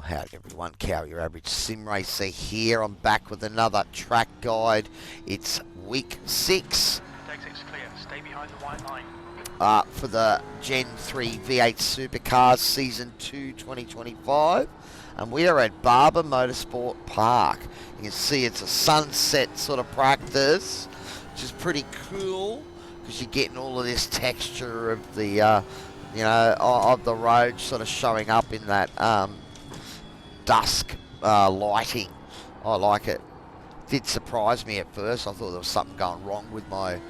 Howdy everyone, Cow, your average sim racer here. I'm back with another track guide. It's week 6. Exit's clear. Stay behind the white line. For the Gen 3 V8 Supercars Season 2 2025. And we are at Barber Motorsport Park. You can see it's a sunset sort of practice, which is pretty cool because you're getting all of this texture of the, of the road sort of showing up in that dusk lighting. I like it. Did surprise me at first. I thought there was something going wrong with my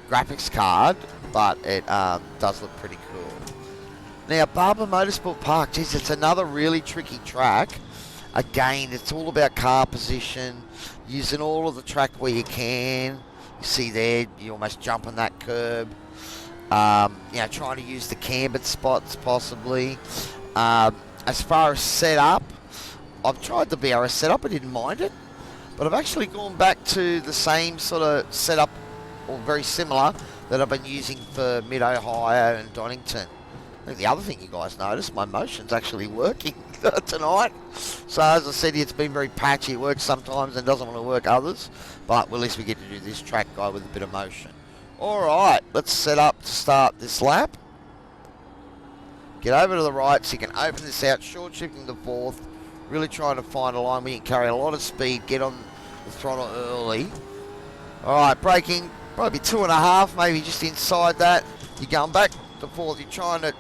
graphics card, but it does look pretty cool. Now, Barber Motorsport Park, geez, it's another really tricky track. Again, it's all about car position, using all of the track where you can. You see there, you almost jump on that curb. Trying to use the cambered spots possibly. As far as setup, I've tried the BRS setup, I didn't mind it, but I've actually gone back to the same sort of setup, or very similar, that I've been using for Mid-Ohio and Donington. I think the other thing you guys noticed, my motion's actually working tonight. So as I said, it's been very patchy. It works sometimes and doesn't want to work others, but at least we get to do this track guide with a bit of motion. Alright, let's set up to start this lap. Get over to the right so you can open this out, short shifting the fourth. Really trying to find a line where you can carry a lot of speed, get on the throttle early. Alright, braking, probably 2.5, maybe just inside that. You're going back to fourth, you're trying to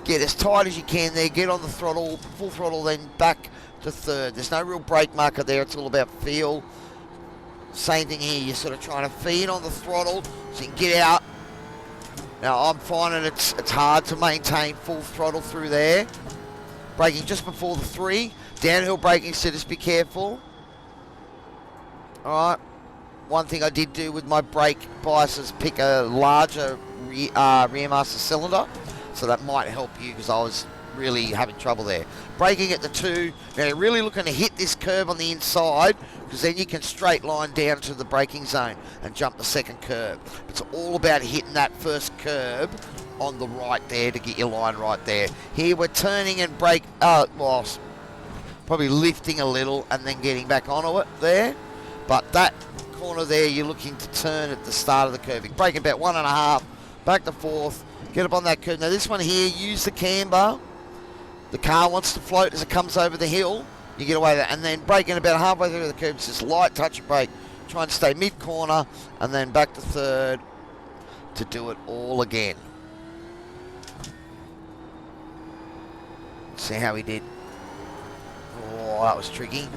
get as tight as you can there, get on the throttle, full throttle, then back to third. There's no real brake marker there, it's all about feel. Same thing here, you're sort of trying to feed on the throttle so you can get out. Now I'm finding it's hard to maintain full throttle through there. Braking just before the 3. Downhill braking, so just be careful. Alright. One thing I did do with my brake bias is pick a larger rear master cylinder. So that might help you because I was really having trouble there. Braking at the 2. Now you're really looking to hit this curb on the inside because then you can straight line down to the braking zone and jump the second curb. It's all about hitting that first curb on the right there to get your line right there. Here we're turning and brake, probably lifting a little and then getting back onto it there. But that corner there, you're looking to turn at the start of the curving. Braking about 1.5, back to fourth, get up on that curve. Now this one here, use the camber. The car wants to float as it comes over the hill. You get away with that. And then braking about halfway through the curve, just light touch of brake. Try and stay mid-corner and then back to third to do it all again. See how he did. Oh, that was tricky.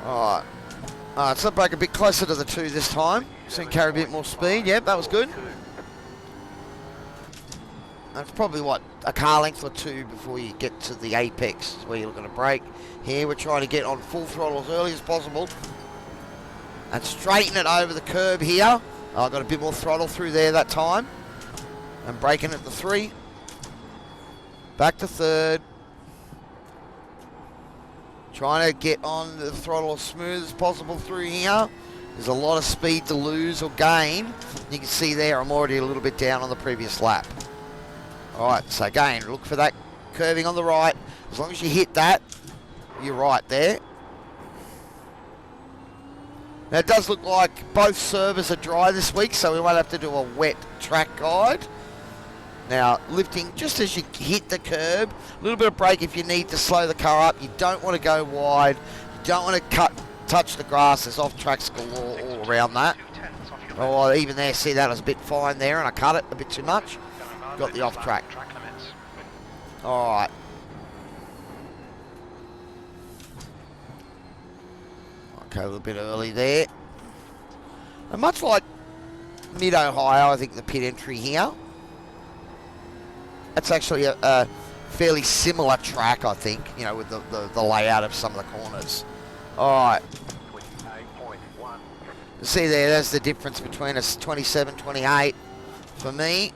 Alright. So brake a bit closer to the 2 this time. So you can carry a bit more speed. Yep, that was good. That's probably, a car length or 2 before you get to the apex where you're looking to brake. Here we're trying to get on full throttle as early as possible. And straighten it over the curb here. I got a bit more throttle through there that time. And braking at the 3. Back to third. Trying to get on the throttle as smooth as possible through here. There's a lot of speed to lose or gain. You can see there I'm already a little bit down on the previous lap. Alright, so again, look for that curving on the right. As long as you hit that, you're right there. Now it does look like both servers are dry this week, so we won't have to do a wet track guide. Now, lifting just as you hit the curb, a little bit of brake if you need to slow the car up. You don't want to go wide. You don't want to touch the grass. There's off-tracks galore all around that. Oh, even there, see that was a bit fine there, and I cut it a bit too much. Got the off-track. Alright. Okay, a little bit early there. And much like Mid-Ohio, I think the pit entry here. That's actually a fairly similar track, I think, with the layout of some of the corners. Alright. See there, there's the difference between us, 27, 28 for me.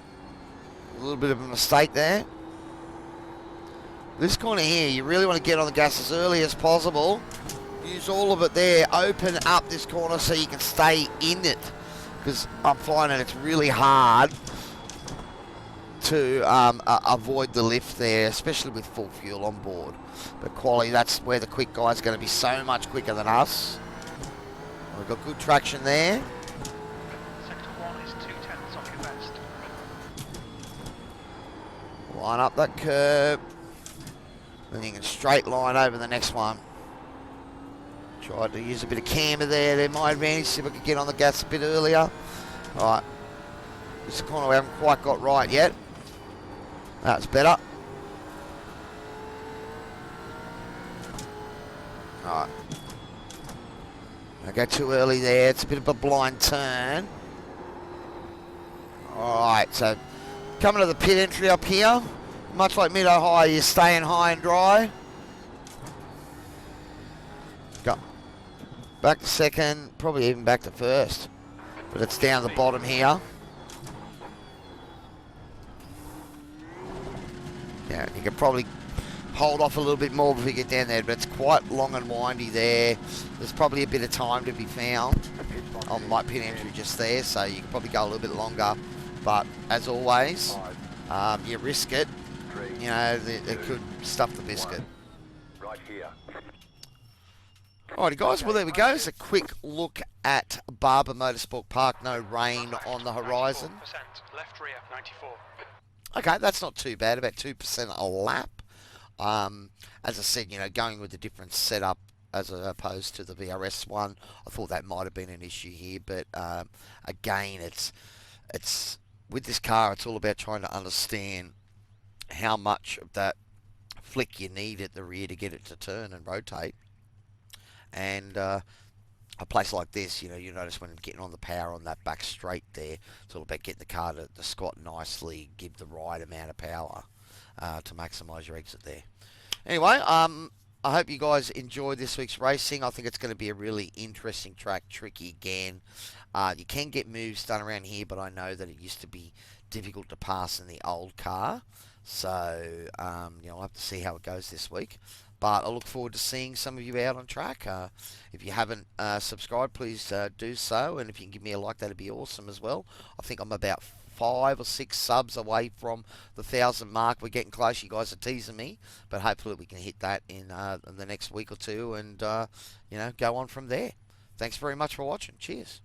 A little bit of a mistake there. This corner here, you really want to get on the gas as early as possible. Use all of it there. Open up this corner so you can stay in it. because I'm finding it's really hard to avoid the lift there, especially with full fuel on board. But quality, that's where the quick guy's going to be so much quicker than us. We've got good traction there. Sector 1 is 2/10 off your best. Line up that curb. Then you can straight line over the next one. Tried to use a bit of camber there. My advantage, see if I could get on the gas a bit earlier. Alright. This is the corner we haven't quite got right yet. That's better. Alright. Don't go too early there. It's a bit of a blind turn. Alright, so coming to the pit entry up here. Much like mid-Ohio, you're staying high and dry. Go. Back to second, probably even back to first. But it's down the bottom here. Yeah, you can probably hold off a little bit more before you get down there, but it's quite long and windy there. There's probably a bit of time to be found on my pit entry just there, so you can probably go a little bit longer. But as always, you risk it. You know, they could stuff the biscuit. Right here. Alrighty guys, well there we go. It's a quick look at Barber Motorsport Park. No rain on the horizon. 94%, left rear 94. Okay, that's not too bad, about 2% a lap. As I said, you know, going with a different setup as opposed to the VRS one, I thought that might have been an issue here, but again, it's with this car, it's all about trying to understand how much of that flick you need at the rear to get it to turn and rotate. And a place like this, you know, you notice when I'm getting on the power on that back straight there, it's all about getting the car to squat nicely, give the right amount of power to maximise your exit there. Anyway, I hope you guys enjoyed this week's racing. I think it's going to be a really interesting track, tricky again. You can get moves done around here, but I know that it used to be difficult to pass in the old car. So, you know, I'll have to see how it goes this week. But I look forward to seeing some of you out on track. If you haven't subscribed, please do so. And if you can give me a like, that'd be awesome as well. I think I'm about 5 or 6 subs away from the 1,000 mark. We're getting close. You guys are teasing me. But hopefully we can hit that in the next week or two and, you know, go on from there. Thanks very much for watching. Cheers.